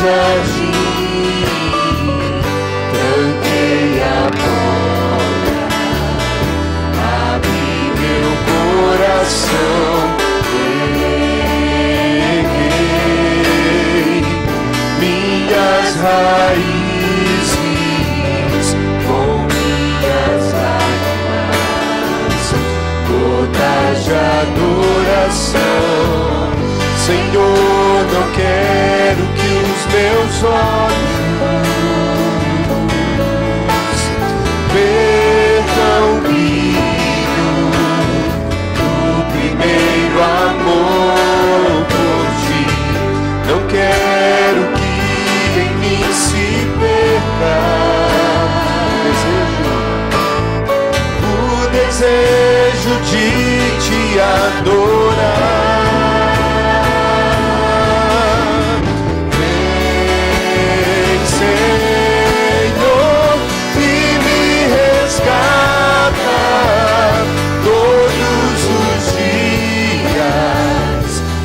agir. Tranquei a porta, abri meu coração, peguei minhas raízes com minhas lágrimas, gotas de adoração. Senhor, não quero que os meus olhos percam o brilho do primeiro amor por ti. Não quero que em mim se perca o desejo de te adorar.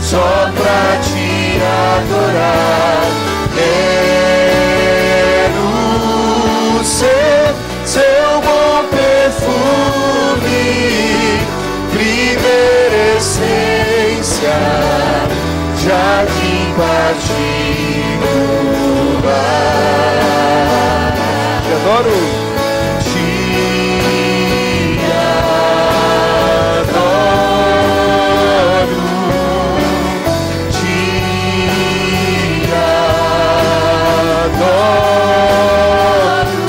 Só pra te adorar, quero ser seu bom perfume, primeira essência, jardim particular. Te adoro.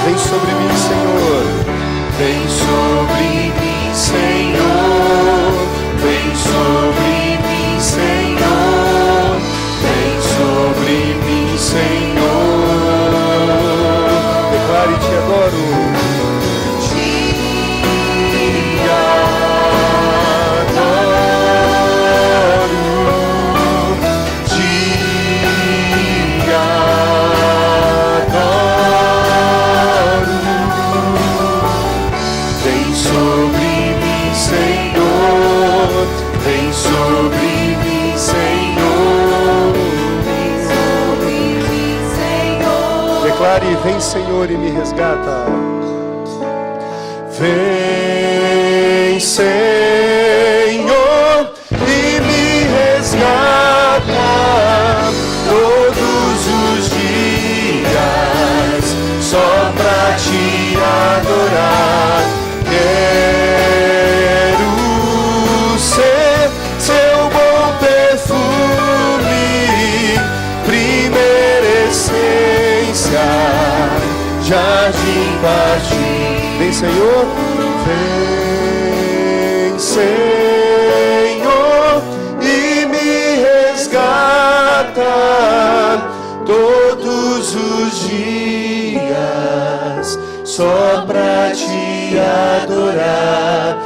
Vem sobre mim, Senhor. Vem sobre mim, Senhor. Vem sobre mim, Senhor. Vem sobre mim, Senhor. Declare: te adoro. Declare: vem, Senhor, e me resgata. Vem, Senhor, e me resgata todos os dias, só pra te adorar. Quero ser seu bom perfume, primeira essência, jardim particular. Vem, Senhor. Vem, Senhor, e me resgata todos os dias, só pra te adorar.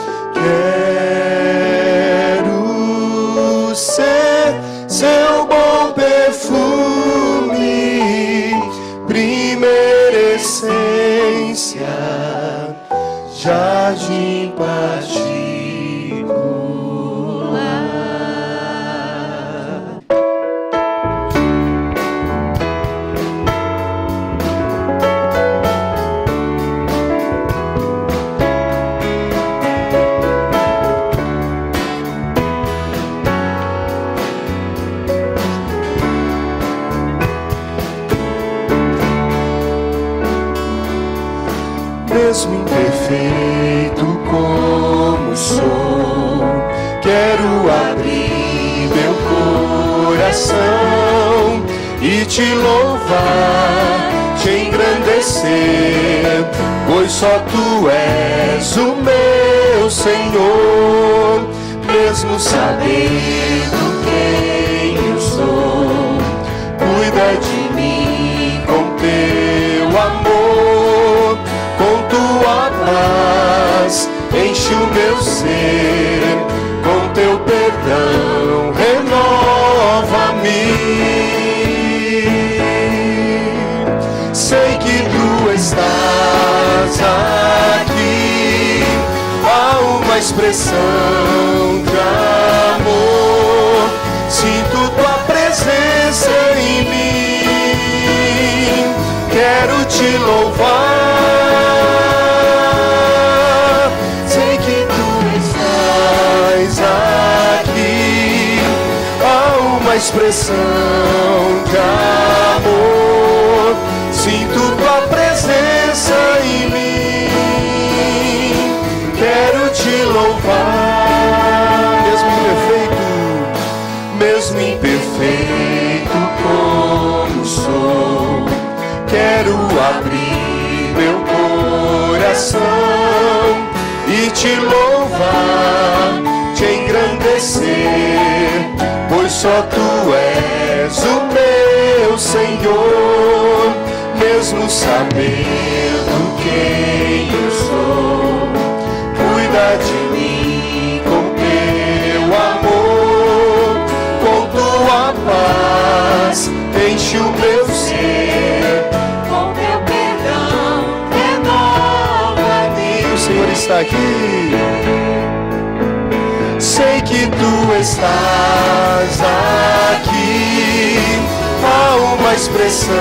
Quero ser seu bom perfume, primeira essência, jardim particular. Mesmo imperfeito como sou, quero abrir meu coração e te louvar, te engrandecer, pois só tu és o meu Senhor. Mesmo sabendo quem eu sou, cuida de mim com teu amor, com tua paz enche o meu ser, com teu perdão renova-me. Sei que tu estás aqui, há uma expressão de amor, sinto tua presença em mim. te louvar. Sei que tu estás aqui, há uma expressão de amor. Sinto tua presença em mim, quero te louvar. Mesmo imperfeito como sou, quero abrir meu coração e te louvar, te engrandecer, pois só tu és o meu Senhor. Mesmo sabendo quem eu sou, cuida de mim com teu amor, com tua paz enche o meu ser, com teu perdão renova-me. O Senhor está aqui. Sei que tu estás aqui, há uma expressão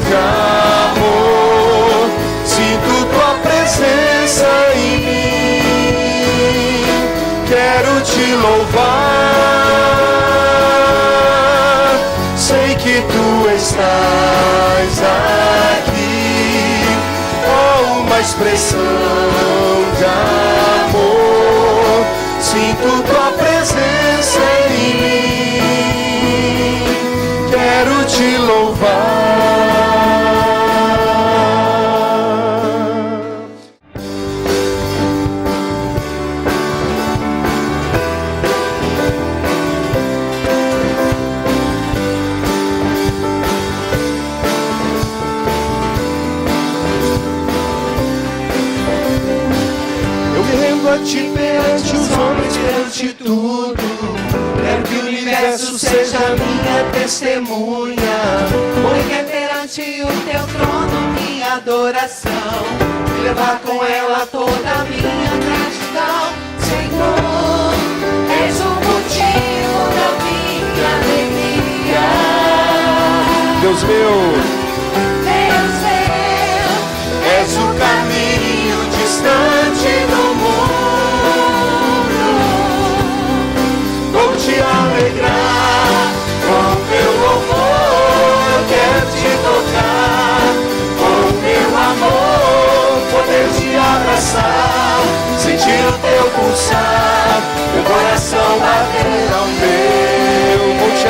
de amor. Sinto tua presença em mim, quero te louvar. Sei que tu estás aqui, há uma expressão de amor. Sinto tua presença em mim, quero te louvar. Eu me rendo a ti perante os homens, perante tudo. Quero que o universo seja minha testemunha, Porque perante o teu trono minha adoração, e levar com ela toda a minha gratidão. Senhor, és o motivo da minha alegria. Deus meu, Deus meu, és o caminho distante do mundo. Vou te alegrar com meu louvor, quero te tocar com meu amor, poder te abraçar, sentir o teu pulsar, meu coração bater ao meu. Vou te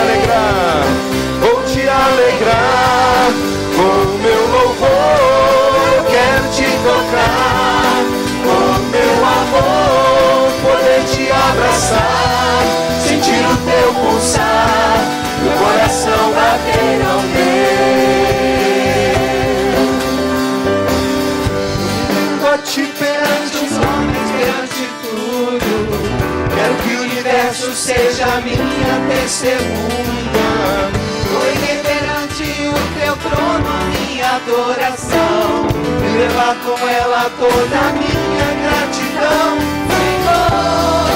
alegrar com meu louvor, quero te tocar com meu amor, poder te abraçar, sentir o teu pulsar, meu coração bater ao meu. Vou te perante os homens, perante tudo. Quero que o universo seja minha testemunha, porque perante o teu trono minha adoração, e levar com ela toda a minha gratidão. Senhor,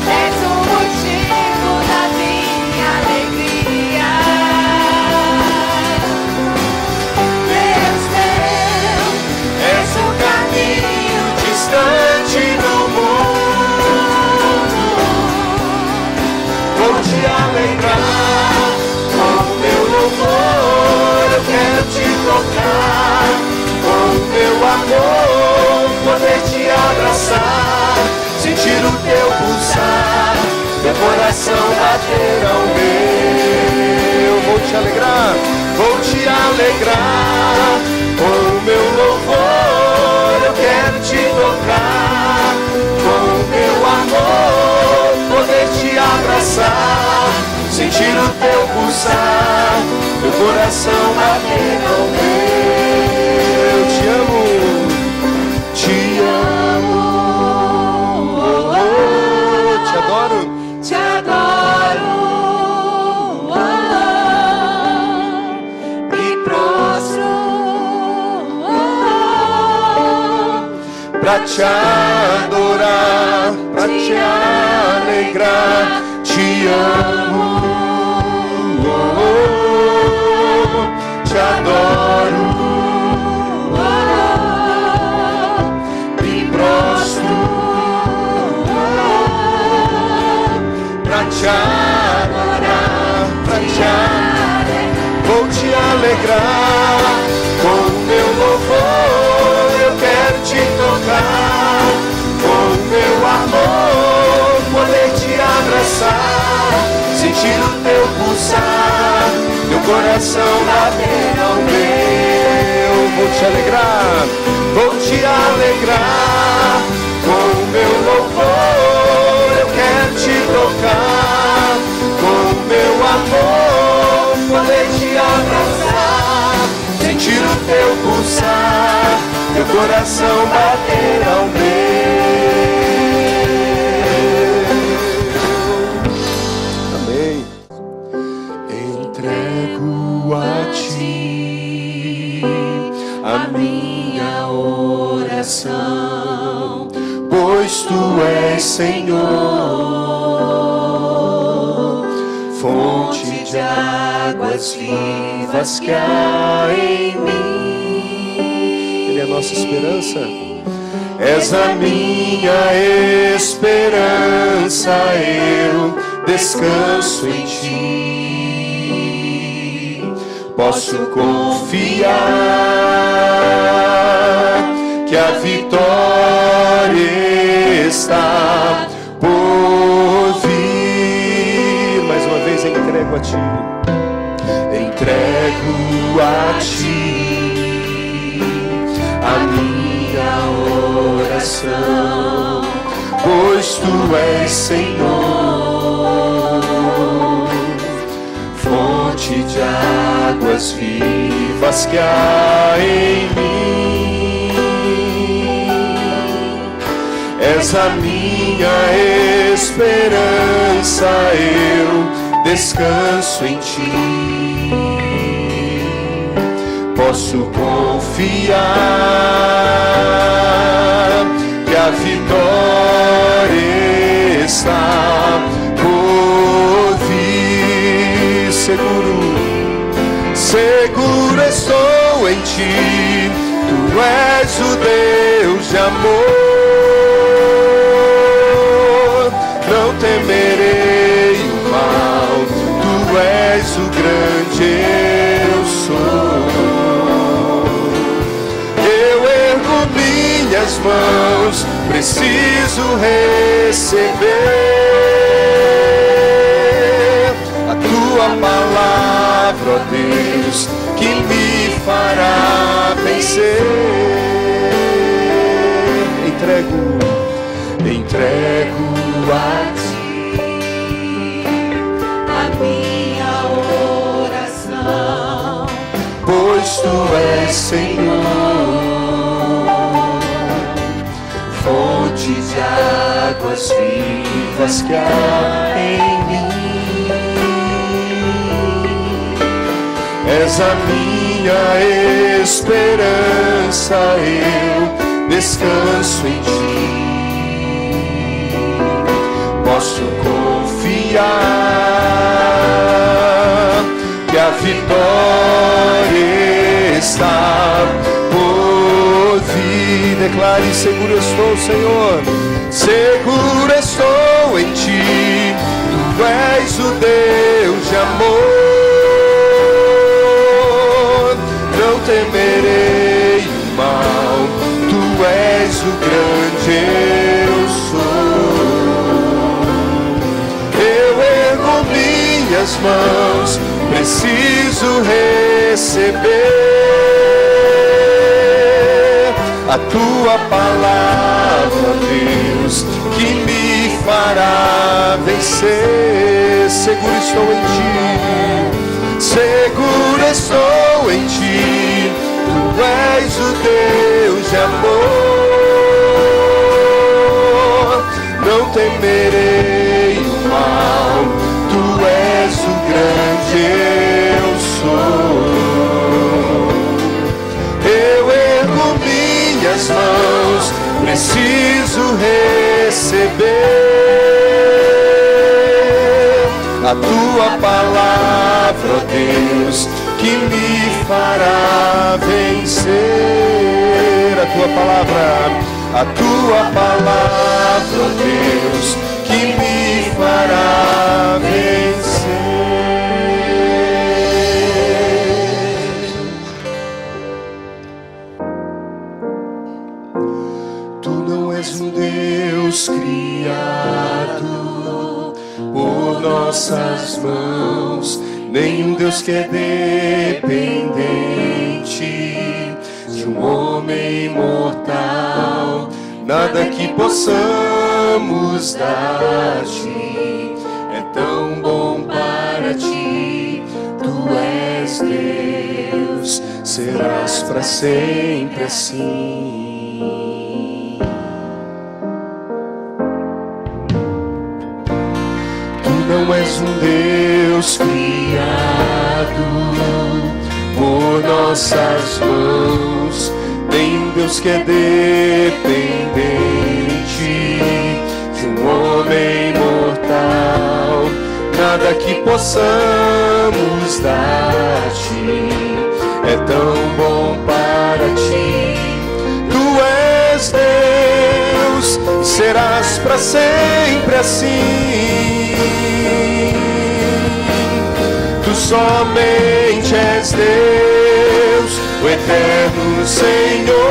és o motivo da minha alegria. Deus meu, És o caminho distante do mundo. Vou te alegrar com meu louvor, eu quero te tocar com meu amor, poder te abraçar, sentir o teu pulsar, meu coração bater ao meu. Vou te alegrar com meu louvor, eu quero te tocar com meu amor, poder te abraçar, sentir o teu pulsar, meu coração bater ao meu. Eu te amo, te amo, te adoro, te adoro, me prostro pra te adorar, pra te alegrar, te amo, te adoro, te adorar, pra te adorar. Vou te alegrar com o meu louvor, eu quero te tocar com o meu amor, poder te abraçar, sentir o teu pulsar, meu coração bater ao meu. Vou te alegrar, vou te alegrar com o meu louvor, eu quero te tocar com o meu amor, poder te abraçar, sentir o teu pulsar, teu coração bater ao meu. Amém. Entrego a ti a minha oração, pois tu és Senhor, fonte de águas vivas que há em mim. Ele é a nossa esperança. És a minha esperança, eu descanso em ti. Posso confiar que a vitória está por vir. Mais uma vez entrego a ti. Entrego a ti a minha oração, pois tu és Senhor, fonte de águas vivas que há em mim. És a minha esperança, eu descanso em ti. Posso confiar que a vitória está por vir. Seguro estou em ti, tu és o Deus de amor. Não temerei o mal, tu és o grande eu sou. Minhas mãos preciso receber a tua palavra, ó Deus, que me fará vencer. Entrego a ti a minha oração, pois tu és Senhor, fonte de águas vivas que há em mim. És a minha esperança, eu descanso em ti. Posso confiar que a vitória está por vir. Declare: seguro estou, Senhor, seguro estou em ti, tu és o Deus de amor. Não temerei o mal, tu és o grande eu sou. Eu ergo minhas mãos, preciso receber a tua palavra, Deus, que me fará vencer. Seguro estou em ti, seguro estou em ti, tu és o Deus de amor. Não temerei o mal, tu és o grande eu sou. Eu ergo minhas mãos, preciso receber a tua palavra, ó Deus, que me fará vencer. A tua palavra, ó Deus, que me fará por nossas mãos. Nenhum Deus que é dependente de um homem mortal. Nada que possamos dar-te é tão bom para ti. Tu és Deus, serás para sempre assim. Tu não és um Deus criado por nossas mãos, nem um Deus que é dependente de um homem mortal. Nada que possamos dar-te é tão bom para ti. Tu és Deus e serás para sempre assim. Tu somente és Deus, o eterno Senhor.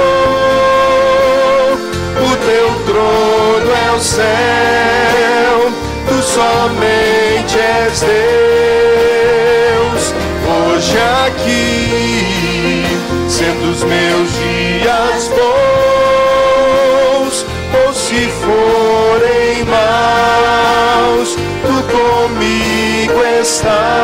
O teu trono é o céu. Tu somente és Deus. Hoje aqui, sendo os meus dias bons, ou se forem maus, tu comigo estás.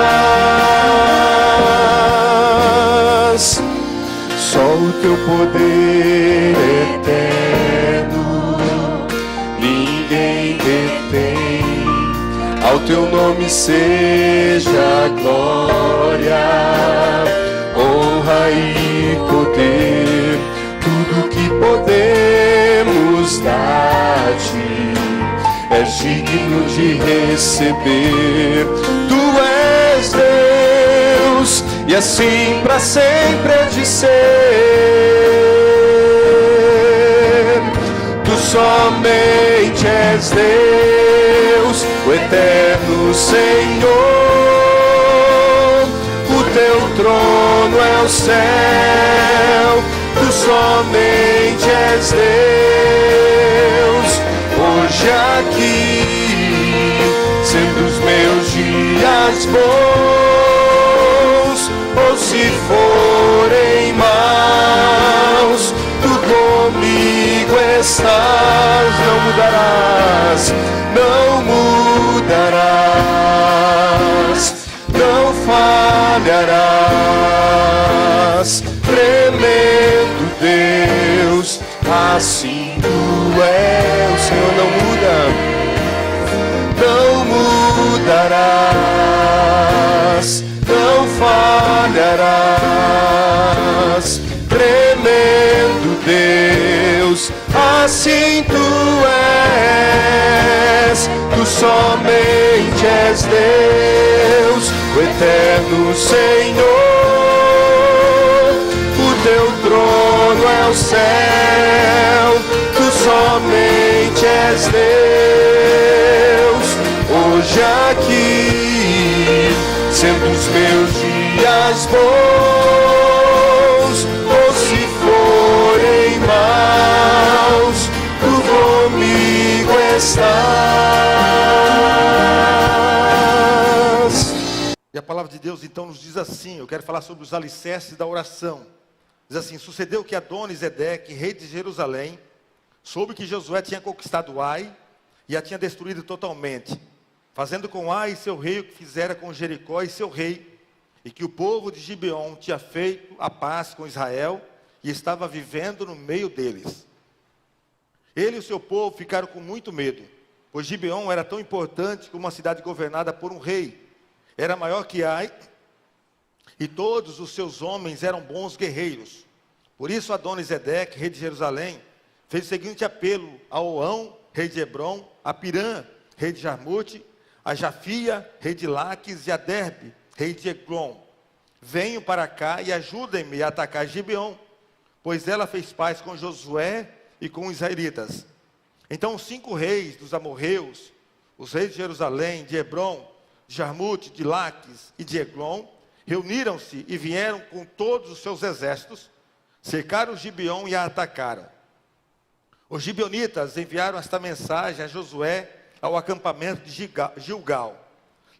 Só o teu poder eterno ninguém detém. Ao teu nome seja glória, honra e poder. Tudo que podemos dar-te és digno de receber. Tu és Deus e assim para sempre é de ser. Tu somente és Deus, o eterno Senhor. O teu trono é o céu. Tu somente és Deus. Hoje aqui, sendo os meus dias bons, ou se forem maus, tu comigo estás. Não mudarás, não mudarás, não falharás. Tremendo Deus, assim tu és. O Senhor não muda, não mudarás, não falharás. Tremendo Deus, assim tu és. Tu somente és Deus, o eterno Senhor. O teu trono é o céu. Tu somente és Deus. Hoje aqui, sendo os meus dias bons, ou se forem maus, tu comigo estás. E a palavra de Deus então nos diz assim, eu quero falar sobre os alicerces da oração. Diz assim: sucedeu que Adoni-Zedeque, rei de Jerusalém, soube que Josué tinha conquistado Ai e a tinha destruído totalmente, fazendo com Ai seu rei o que fizera com Jericó e seu rei, e que o povo de Gibeon tinha feito a paz com Israel e estava vivendo no meio deles. Ele e o seu povo ficaram com muito medo, pois Gibeon era tão importante como uma cidade governada por um rei. Era maior que Ai, e todos os seus homens eram bons guerreiros. Por isso Adoni-Zedeque, rei de Jerusalém, fez o seguinte apelo a Oão, rei de Hebrom, a Pirã, rei de Jarmute, a Jafia, rei de Laques, e a Derbe, rei de Eglon: venham para cá e ajudem-me a atacar Gibeon, pois ela fez paz com Josué e com os israelitas. Então os 5 reis dos amorreus, os reis de Jerusalém, de Hebrom, de Jarmute, de Laques e de Eglon, reuniram-se e vieram com todos os seus exércitos, cercaram Gibeon e a atacaram. Os gibeonitas enviaram esta mensagem a Josué ao acampamento de Gilgal: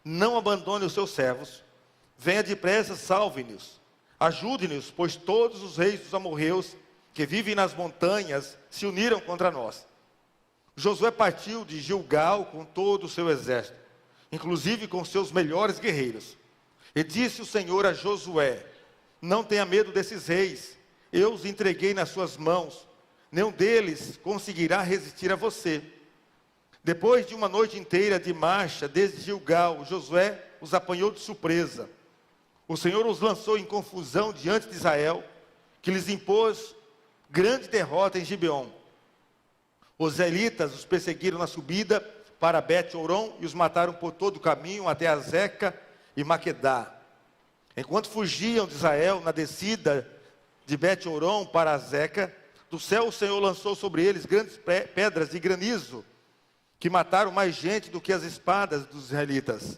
não abandone os seus servos. Venha depressa, salve-nos. Ajude-nos, pois todos os reis dos amorreus que vivem nas montanhas se uniram contra nós. Josué partiu de Gilgal com todo o seu exército, inclusive com seus melhores guerreiros. E disse o Senhor a Josué: não tenha medo desses reis, eu os entreguei nas suas mãos, nenhum deles conseguirá resistir a você. Depois de uma noite inteira de marcha desde Gilgal, Josué os apanhou de surpresa. O Senhor os lançou em confusão diante de Israel, que lhes impôs grande derrota em Gibeon. Os israelitas os perseguiram na subida para Bet-Horon e os mataram por todo o caminho até Azeca e Maquedá. Enquanto fugiam de Israel na descida de Bet-Horon para Azeca, do céu o Senhor lançou sobre eles grandes pedras de granizo, que mataram mais gente do que as espadas dos israelitas.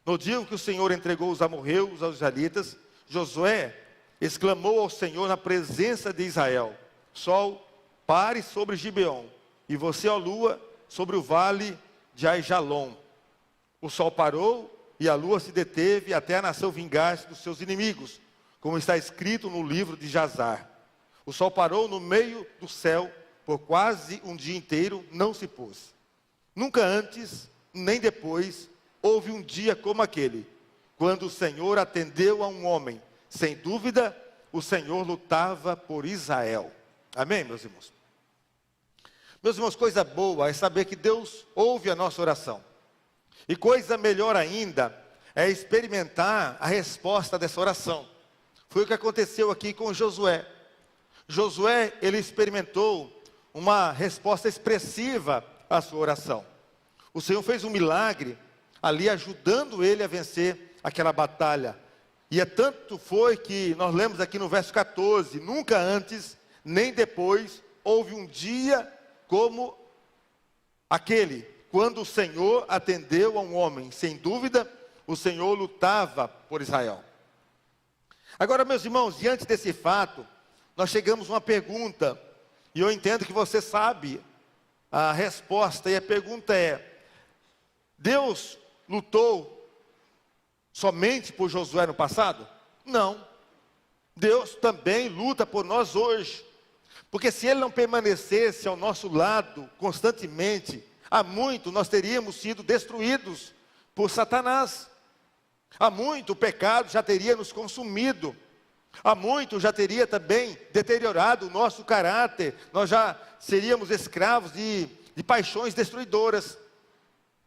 No dia em que o Senhor entregou os amorreus aos israelitas, Josué exclamou ao Senhor na presença de Israel: Sol, pare sobre Gibeon, e você, ó lua, sobre o vale de Aijalon. O sol parou e a lua se deteve até a nação vingar-se dos seus inimigos, como está escrito no livro de Jazar. O sol parou no meio do céu, por quase um dia inteiro não se pôs. Nunca antes, nem depois, houve um dia como aquele, quando o Senhor atendeu a um homem. Sem dúvida, o Senhor lutava por Israel. Amém, meus irmãos? Meus irmãos, coisa boa é saber que Deus ouve a nossa oração. E coisa melhor ainda é experimentar a resposta dessa oração. Foi o que aconteceu aqui com Josué. Josué, ele experimentou uma resposta expressiva à sua oração. O Senhor fez um milagre ali, ajudando ele a vencer aquela batalha. E tanto foi que nós lemos aqui no verso 14: nunca antes, nem depois, houve um dia como aquele, quando o Senhor atendeu a um homem. Sem dúvida, o Senhor lutava por Israel. Agora, meus irmãos, diante desse fato, nós chegamos a uma pergunta, e eu entendo que você sabe a resposta, e a pergunta é: Deus lutou somente por Josué no passado? Não. Deus também luta por nós hoje. Porque se Ele não permanecesse ao nosso lado constantemente, há muito nós teríamos sido destruídos por Satanás. Há muito o pecado já teria nos consumido. Há muito já teria também deteriorado o nosso caráter. Nós já seríamos escravos de paixões destruidoras.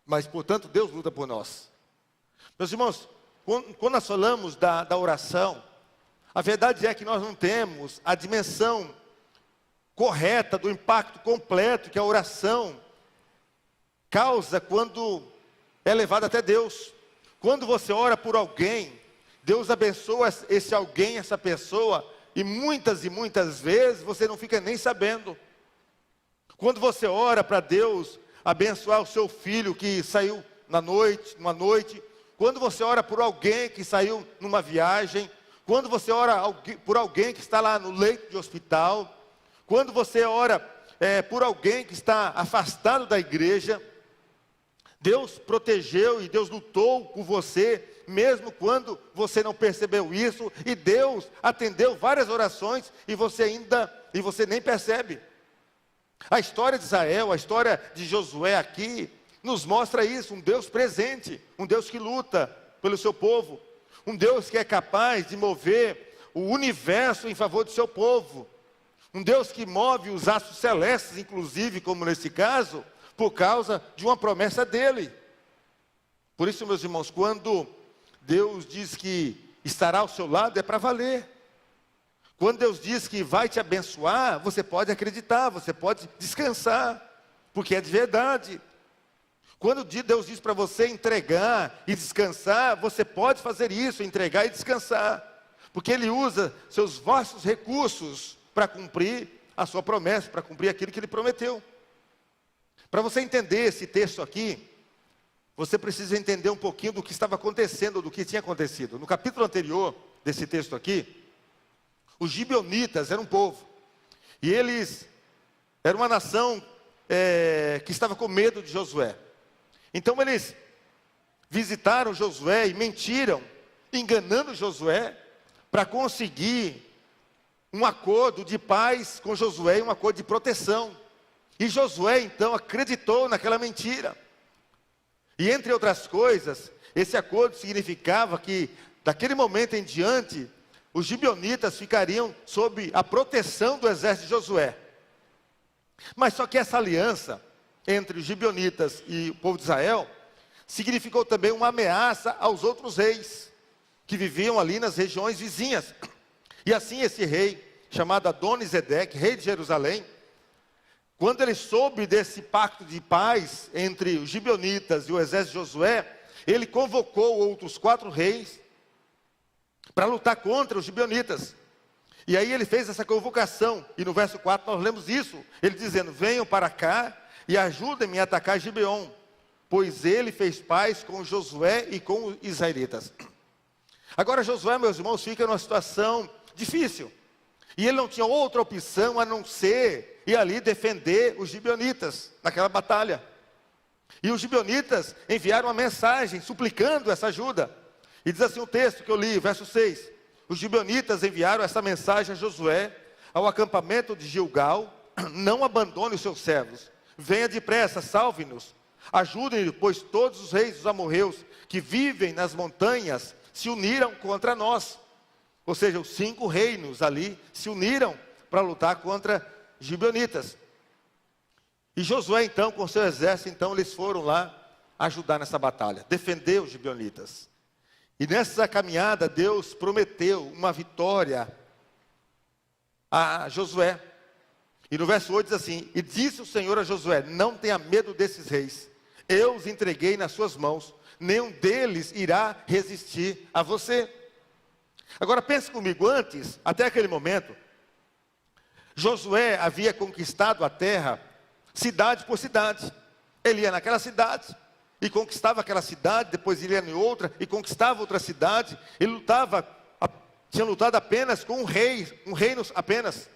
Mas, portanto, Deus luta por nós. Meus irmãos, quando nós falamos da oração, a verdade é que nós não temos a dimensão correta do impacto completo que a oração causa quando é levada até Deus. Quando você ora por alguém, Deus abençoa esse alguém, essa pessoa, e muitas vezes você não fica nem sabendo. Quando você ora para Deus abençoar o seu filho que saiu numa noite, quando você ora por alguém que saiu numa viagem, quando você ora por alguém que está lá no leito de hospital, quando você ora por alguém que está afastado da igreja, Deus protegeu e Deus lutou por você, mesmo quando você não percebeu isso, e Deus atendeu várias orações e você nem percebe. A história de Israel, a história de Josué aqui, nos mostra isso: um Deus presente, um Deus que luta pelo seu povo, um Deus que é capaz de mover o universo em favor do seu povo, um Deus que move os astros celestes, inclusive, como nesse caso, por causa de uma promessa dele. Por isso, meus irmãos, quando Deus diz que estará ao seu lado, é para valer. Quando Deus diz que vai te abençoar, você pode acreditar, você pode descansar, porque é de verdade. Quando Deus diz para você entregar e descansar, você pode fazer isso, entregar e descansar, porque Ele usa seus vastos recursos para cumprir a sua promessa, para cumprir aquilo que Ele prometeu. Para você entender esse texto aqui, você precisa entender um pouquinho do que estava acontecendo, do que tinha acontecido. No capítulo anterior desse texto aqui, os gibeonitas eram um povo, e eles eram uma nação que estava com medo de Josué. Então eles visitaram Josué e mentiram, enganando Josué, para conseguir um acordo de paz com Josué e um acordo de proteção. E Josué então acreditou naquela mentira. E entre outras coisas, esse acordo significava que daquele momento em diante, os gibeonitas ficariam sob a proteção do exército de Josué. Mas só que essa aliança entre os gibeonitas e o povo de Israel significou também uma ameaça aos outros reis que viviam ali nas regiões vizinhas. E assim esse rei, chamado Adoni-Zedeque, rei de Jerusalém, quando ele soube desse pacto de paz entre os gibeonitas e o exército de Josué, ele convocou outros 4 reis para lutar contra os gibeonitas. E aí ele fez essa convocação, e no verso 4 nós lemos isso, ele dizendo: venham para cá e ajudem-me a atacar Gibeon, pois ele fez paz com Josué e com os israelitas. Agora Josué, meus irmãos, fica numa situação difícil, e ele não tinha outra opção a não ser ir ali defender os gibeonitas naquela batalha. E os gibeonitas enviaram uma mensagem suplicando essa ajuda, e diz assim o texto que eu li, verso 6: os gibeonitas enviaram essa mensagem a Josué, ao acampamento de Gilgal: não abandone os seus servos, venha depressa, salve-nos, ajudem-nos, pois todos os reis dos amorreus que vivem nas montanhas se uniram contra nós. Ou seja, os 5 reinos ali se uniram para lutar contra os gibeonitas. E Josué então, com seu exército, então eles foram lá ajudar nessa batalha, defender os gibeonitas. E nessa caminhada Deus prometeu uma vitória a Josué. E no verso 8 diz assim: e disse o Senhor a Josué: não tenha medo desses reis, eu os entreguei nas suas mãos, nenhum deles irá resistir a você. Agora pense comigo, antes, até aquele momento, Josué havia conquistado a terra, cidade por cidade. Ele ia naquela cidade e conquistava aquela cidade, depois ele ia em outra e conquistava outra cidade. Ele tinha lutado apenas com um reino apenas.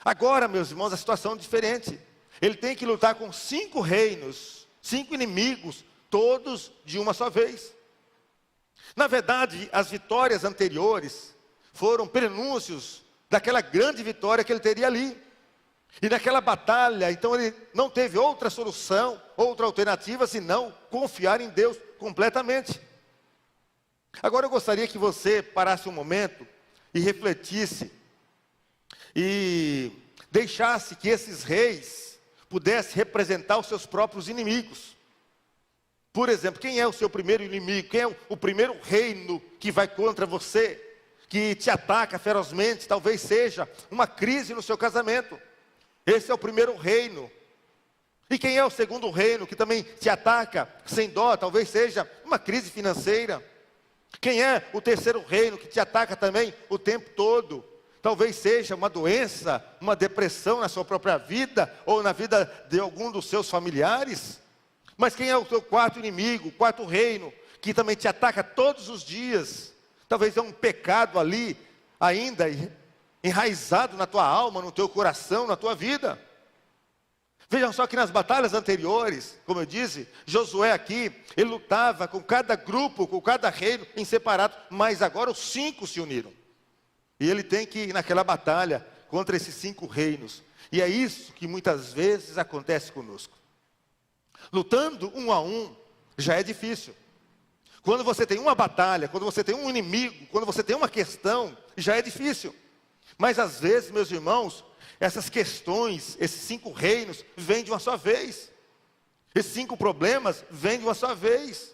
Agora, meus irmãos, a situação é diferente. Ele tem que lutar com 5 reinos, 5 inimigos, todos de uma só vez. Na verdade, as vitórias anteriores foram prenúncios daquela grande vitória que ele teria ali. E naquela batalha, então ele não teve outra solução, outra alternativa, senão confiar em Deus completamente. Agora eu gostaria que você parasse um momento e refletisse, e deixasse que esses reis pudessem representar os seus próprios inimigos. Por exemplo, quem é o seu primeiro inimigo? Quem é o primeiro reino que vai contra você, que te ataca ferozmente? Talvez seja uma crise no seu casamento. Esse é o primeiro reino. E quem é o segundo reino que também te ataca sem dó? Talvez seja uma crise financeira. Quem é o terceiro reino que te ataca também o tempo todo? Talvez seja uma doença, uma depressão na sua própria vida, ou na vida de algum dos seus familiares. Mas quem é o seu quarto inimigo, o quarto reino, que também te ataca todos os dias? Talvez é um pecado ali, ainda enraizado na tua alma, no teu coração, na tua vida. Vejam só que nas batalhas anteriores, como eu disse, Josué aqui, ele lutava com cada grupo, com cada reino em separado, mas agora os 5 se uniram. E ele tem que ir naquela batalha contra esses 5 reinos. E é isso que muitas vezes acontece conosco. Lutando um a um, já é difícil. Quando você tem uma batalha, quando você tem um inimigo, quando você tem uma questão, já é difícil. Mas às vezes, meus irmãos, essas questões, esses 5 reinos, vêm de uma só vez. Esses 5 problemas vêm de uma só vez.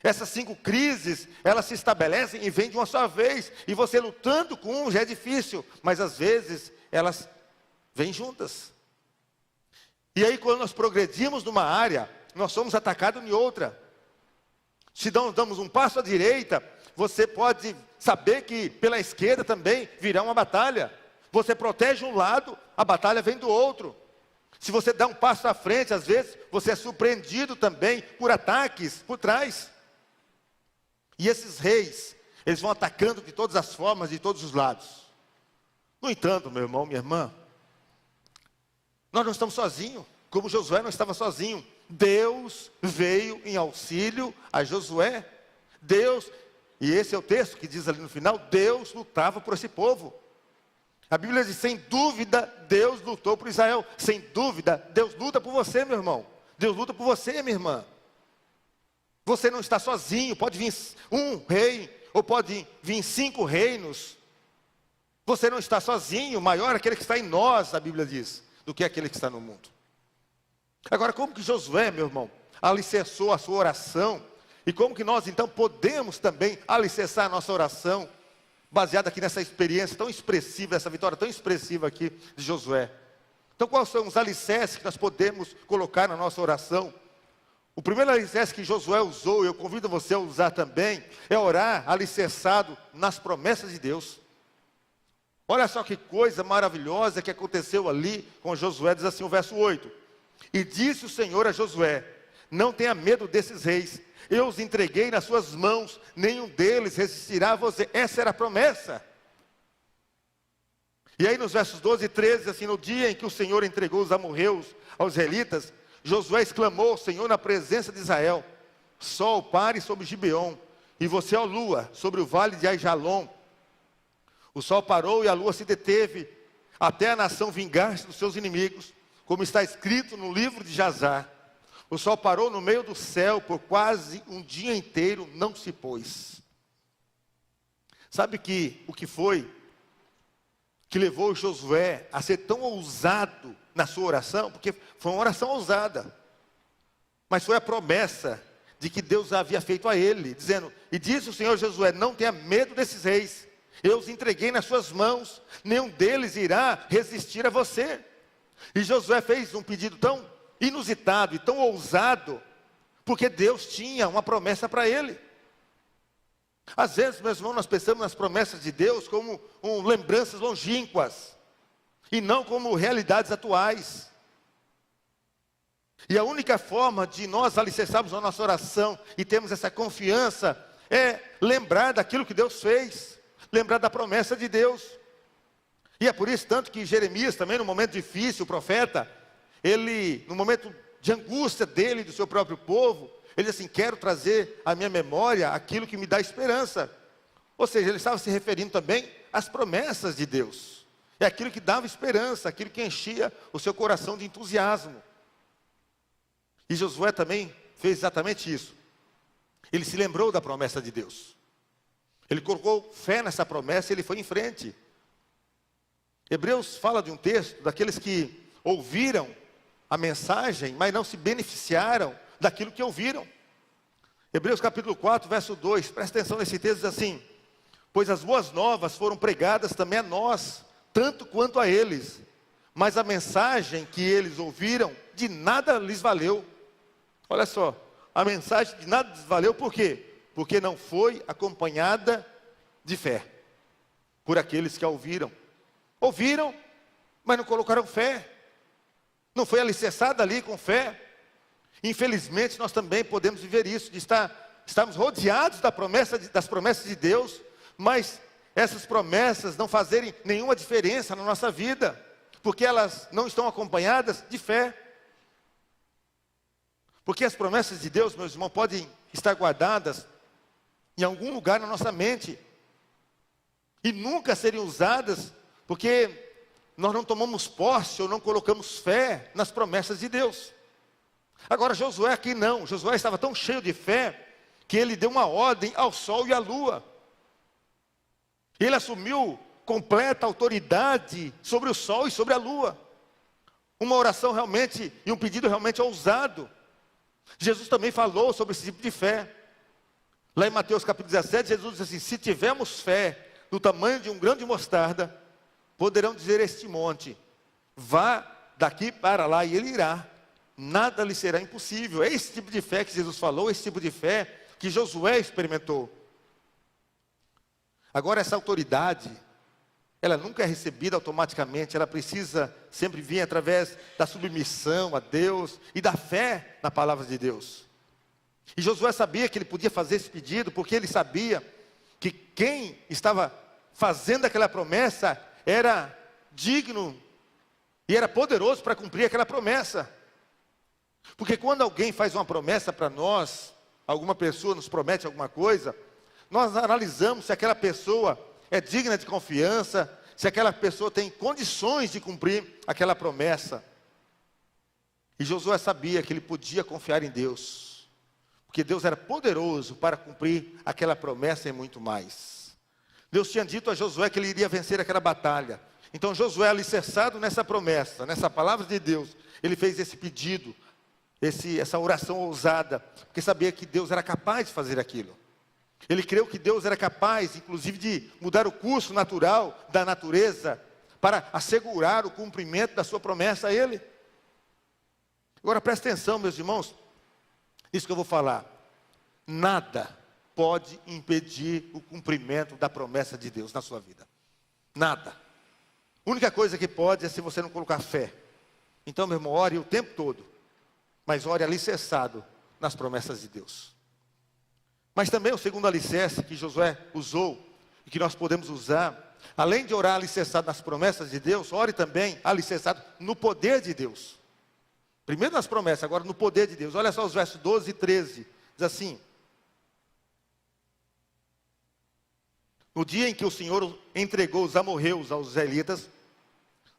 Essas 5 crises, elas se estabelecem e vêm de uma só vez. E você lutando com um já é difícil, mas às vezes elas vêm juntas. E aí quando nós progredimos numa área, nós somos atacados em outra. Se damos um passo à direita, você pode saber que pela esquerda também virá uma batalha. Você protege um lado, a batalha vem do outro. Se você dá um passo à frente, às vezes, você é surpreendido também por ataques por trás. E esses reis, eles vão atacando de todas as formas, de todos os lados. No entanto, meu irmão, minha irmã, nós não estamos sozinhos, como Josué não estava sozinho. Deus veio em auxílio a Josué. Deus, e esse é o texto que diz ali no final, Deus lutava por esse povo. A Bíblia diz, sem dúvida, Deus lutou por Israel. Sem dúvida, Deus luta por você, meu irmão. Deus luta por você, minha irmã. Você não está sozinho, pode vir um rei, ou pode vir 5 reinos. Você não está sozinho, maior é aquele que está em nós, a Bíblia diz, do que aquele que está no mundo. Agora, como que Josué, meu irmão, alicerçou a sua oração, e como que nós então podemos também alicerçar a nossa oração, baseada aqui nessa experiência tão expressiva, essa vitória tão expressiva aqui de Josué. Então, quais são os alicerces que nós podemos colocar na nossa oração? O primeiro alicerce que Josué usou, e eu convido você a usar também, é orar alicerçado nas promessas de Deus. Olha só que coisa maravilhosa que aconteceu ali com Josué, diz assim o verso 8. E disse o Senhor a Josué, não tenha medo desses reis, eu os entreguei nas suas mãos, nenhum deles resistirá a você. Essa era a promessa. E aí nos versos 12 e 13, assim, no dia em que o Senhor entregou os amorreus aos israelitas, Josué exclamou ao Senhor na presença de Israel, sol, pare sobre Gibeon, e você, ó lua, sobre o vale de Aijalon. O sol parou e a lua se deteve, até a nação vingar-se dos seus inimigos, como está escrito no livro de Jazar. O sol parou no meio do céu, por quase um dia inteiro não se pôs. Sabe o que foi que levou Josué a ser tão ousado na sua oração? Porque foi uma oração ousada, mas foi a promessa de que Deus havia feito a ele, dizendo, e disse o Senhor Josué, não tenha medo desses reis, eu os entreguei nas suas mãos, nenhum deles irá resistir a você. E Josué fez um pedido tão inusitado e tão ousado, porque Deus tinha uma promessa para ele. Às vezes, meus irmãos, nós pensamos nas promessas de Deus como lembranças longínquas, e não como realidades atuais. E a única forma de nós alicerçarmos a nossa oração e termos essa confiança é lembrar daquilo que Deus fez, lembrar da promessa de Deus. E é por isso tanto que Jeremias também, no momento difícil, o profeta, ele, no momento de angústia dele e do seu próprio povo, ele diz assim, quero trazer à minha memória aquilo que me dá esperança. Ou seja, ele estava se referindo também às promessas de Deus. É aquilo que dava esperança, aquilo que enchia o seu coração de entusiasmo. E Josué também fez exatamente isso. Ele se lembrou da promessa de Deus. Ele colocou fé nessa promessa e ele foi em frente. Hebreus fala de um texto daqueles que ouviram a mensagem, mas não se beneficiaram daquilo que ouviram. Hebreus capítulo 4, verso 2, presta atenção nesse texto, diz assim, pois as boas novas foram pregadas também a nós, tanto quanto a eles, mas a mensagem que eles ouviram, de nada lhes valeu. Olha só, a mensagem de nada lhes valeu, por quê? Porque não foi acompanhada de fé, por aqueles que a ouviram. Ouviram, mas não colocaram fé, não foi alicerçada ali com fé. Infelizmente nós também podemos viver isso, de estarmos rodeados das promessas de Deus, mas essas promessas não fazerem nenhuma diferença na nossa vida, porque elas não estão acompanhadas de fé. Porque as promessas de Deus, meus irmãos, podem estar guardadas em algum lugar na nossa mente, e nunca serem usadas, porque nós não tomamos posse ou não colocamos fé nas promessas de Deus. Agora Josué aqui não, Josué estava tão cheio de fé, que ele deu uma ordem ao sol e à lua. Ele assumiu completa autoridade sobre o sol e sobre a lua. Uma oração realmente, e um pedido realmente ousado. Jesus também falou sobre esse tipo de fé. Lá em Mateus capítulo 17, Jesus diz assim, se tivermos fé do tamanho de um grão de mostarda, poderão dizer a este monte, vá daqui para lá, e ele irá. Nada lhe será impossível. É esse tipo de fé que Jesus falou, esse tipo de fé que Josué experimentou. Agora essa autoridade, ela nunca é recebida automaticamente, ela precisa sempre vir através da submissão a Deus e da fé na palavra de Deus. E Josué sabia que ele podia fazer esse pedido, porque ele sabia que quem estava fazendo aquela promessa era digno e era poderoso para cumprir aquela promessa. Porque quando alguém faz uma promessa para nós, alguma pessoa nos promete alguma coisa, nós analisamos se aquela pessoa é digna de confiança, se aquela pessoa tem condições de cumprir aquela promessa. E Josué sabia que ele podia confiar em Deus, porque Deus era poderoso para cumprir aquela promessa e muito mais. Deus tinha dito a Josué que ele iria vencer aquela batalha. Então Josué, alicerçado nessa promessa, nessa palavra de Deus, ele fez esse pedido, essa oração ousada, porque sabia que Deus era capaz de fazer aquilo. Ele creu que Deus era capaz, inclusive, de mudar o curso natural da natureza, para assegurar o cumprimento da sua promessa a ele. Agora presta atenção, meus irmãos, isso que eu vou falar. Nada pode impedir o cumprimento da promessa de Deus na sua vida. Nada. A única coisa que pode é se você não colocar fé. Então, meu irmão, ore o tempo todo, mas ore alicerçado nas promessas de Deus. Mas também o segundo alicerce que Josué usou, e que nós podemos usar, além de orar alicerçado nas promessas de Deus, ore também alicerçado no poder de Deus. Primeiro nas promessas, agora no poder de Deus. Olha só os versos 12 e 13, diz assim: no dia em que o Senhor entregou os amorreus aos israelitas,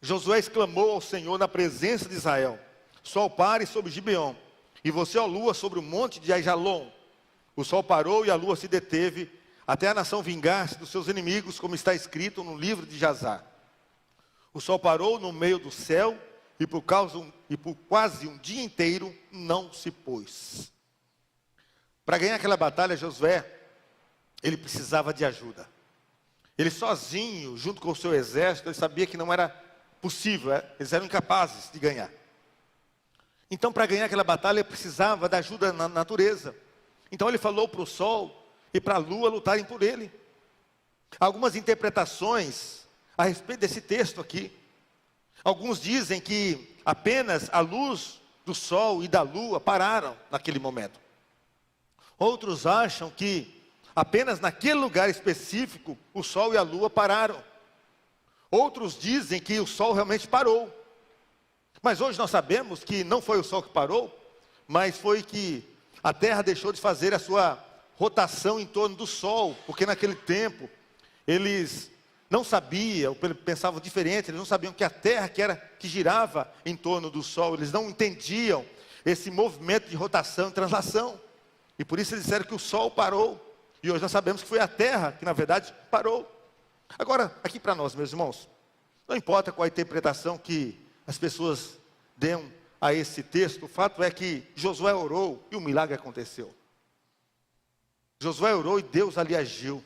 Josué exclamou ao Senhor na presença de Israel: sol pare sobre Gibeon, e você, ó lua, sobre o monte de Aijalon. O sol parou e a lua se deteve, até a nação vingar-se dos seus inimigos, como está escrito no livro de Jazar. O sol parou no meio do céu, e por quase um dia inteiro não se pôs. Para ganhar aquela batalha, Josué, ele precisava de ajuda. Ele sozinho, junto com o seu exército, ele sabia que não era possível, eles eram incapazes de ganhar. Então, para ganhar aquela batalha, ele precisava da ajuda na natureza. Então ele falou para o sol e para a lua lutarem por ele. Algumas interpretações a respeito desse texto aqui. Alguns dizem que apenas a luz do sol e da lua pararam naquele momento. Outros acham que apenas naquele lugar específico o sol e a lua pararam. Outros dizem que o sol realmente parou. Mas hoje nós sabemos que não foi o sol que parou, mas foi que a terra deixou de fazer a sua rotação em torno do sol, porque naquele tempo eles não sabiam, pensavam diferente, eles não sabiam que a terra que girava em torno do sol, eles não entendiam esse movimento de rotação e translação. E por isso eles disseram que o sol parou. E hoje nós sabemos que foi a terra que na verdade parou. Agora, aqui para nós, meus irmãos, não importa qual a interpretação que as pessoas dêem a esse texto, o fato é que Josué orou e o milagre aconteceu. Josué orou e Deus ali agiu.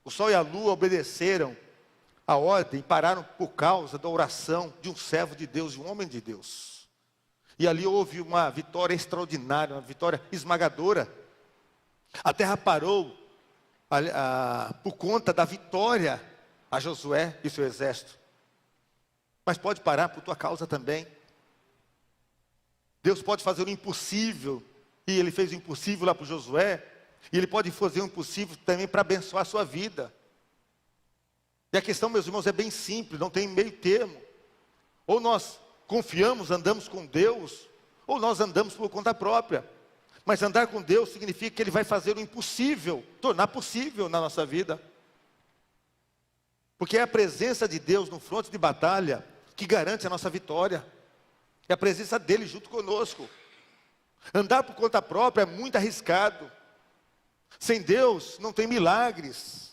O sol e a lua obedeceram a ordem, pararam por causa da oração de um servo de Deus, de um homem de Deus. E ali houve uma vitória extraordinária, uma vitória esmagadora. A terra parou por conta da vitória a Josué e seu exército. Mas pode parar por tua causa também. Deus pode fazer o impossível, e Ele fez o impossível lá para o Josué, e Ele pode fazer o impossível também para abençoar a sua vida. E a questão, meus irmãos, é bem simples, não tem meio termo. Ou nós confiamos, andamos com Deus, ou nós andamos por conta própria. Mas andar com Deus significa que Ele vai fazer o impossível, tornar possível na nossa vida. Porque é a presença de Deus no fronte de batalha que garante a nossa vitória. É a presença dEle junto conosco. Andar por conta própria é muito arriscado. Sem Deus não tem milagres.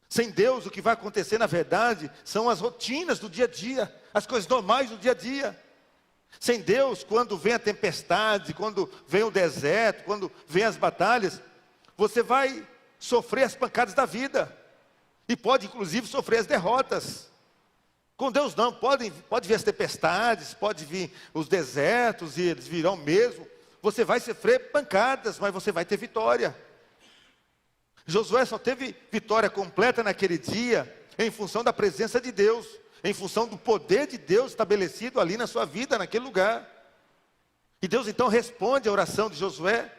Sem Deus o que vai acontecer na verdade são as rotinas do dia a dia, as coisas normais do dia a dia. Sem Deus, quando vem a tempestade, quando vem o deserto, quando vem as batalhas, você vai sofrer as pancadas da vida. E pode inclusive sofrer as derrotas. Com Deus não, pode vir as tempestades, pode vir os desertos, e eles virão mesmo. Você vai sofrer pancadas, mas você vai ter vitória. Josué só teve vitória completa naquele dia, em função da presença de Deus, em função do poder de Deus estabelecido ali na sua vida, naquele lugar. E Deus então responde a oração de Josué.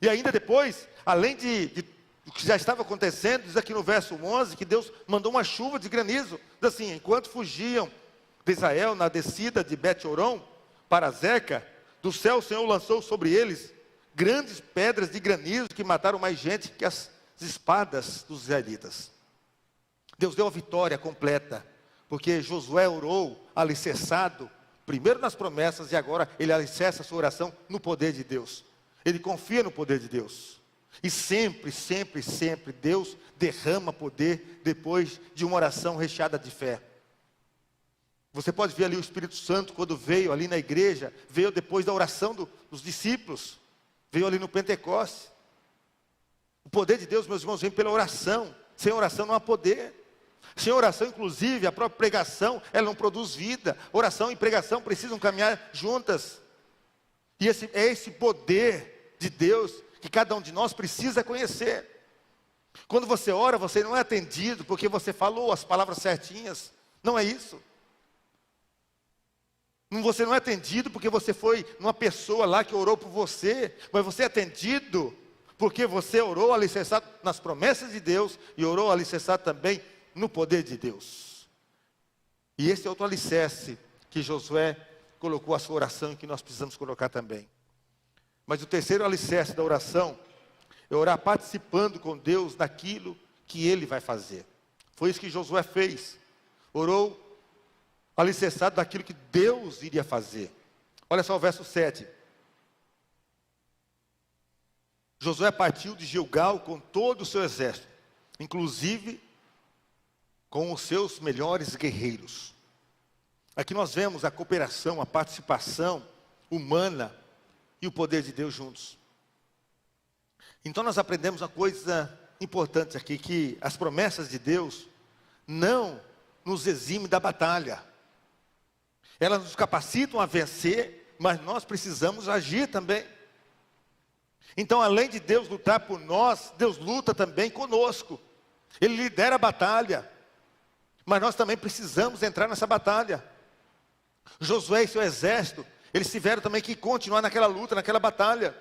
E ainda depois, além do que já estava acontecendo, diz aqui no verso 11, que Deus mandou uma chuva de granizo. Diz assim: enquanto fugiam de Israel na descida de Bet-Horon para Zeca, Do céu o Senhor lançou sobre eles grandes pedras de granizo que mataram mais gente que as espadas dos israelitas. Deus deu a vitória completa, porque Josué orou alicerçado, primeiro nas promessas, e agora ele alicerça a sua oração no poder de Deus. Ele confia no poder de Deus. E sempre, sempre, sempre Deus derrama poder depois de uma oração recheada de fé. Você pode ver ali o Espírito Santo quando veio ali na igreja, veio depois da oração dos discípulos, veio ali no Pentecostes. O poder de Deus, meus irmãos, vem pela oração. Sem oração não há poder. Sem oração, inclusive, a própria pregação, ela não produz vida. Oração e pregação precisam caminhar juntas. E é esse poder de Deus que cada um de nós precisa conhecer. Quando você ora, você não é atendido porque você falou as palavras certinhas. Não é isso. Você não é atendido porque você foi uma pessoa lá que orou por você, mas você é atendido porque você orou alicerçado nas promessas de Deus e orou alicerçado também no poder de Deus. E esse é outro alicerce que Josué colocou a sua oração e que nós precisamos colocar também. Mas o terceiro alicerce da oração é orar participando com Deus naquilo que Ele vai fazer. Foi isso que Josué fez. Orou alicerçado daquilo que Deus iria fazer. Olha só o verso 7. Josué partiu de Gilgal com todo o seu exército, inclusive com os seus melhores guerreiros. Aqui nós vemos a cooperação, a participação humana e o poder de Deus juntos. Então nós aprendemos uma coisa importante aqui, que as promessas de Deus não nos eximem da batalha. Elas nos capacitam a vencer, mas nós precisamos agir também. Então, além de Deus lutar por nós, Deus luta também conosco. Ele lidera a batalha, mas nós também precisamos entrar nessa batalha. Josué e seu exército, eles tiveram também que continuar naquela luta, naquela batalha.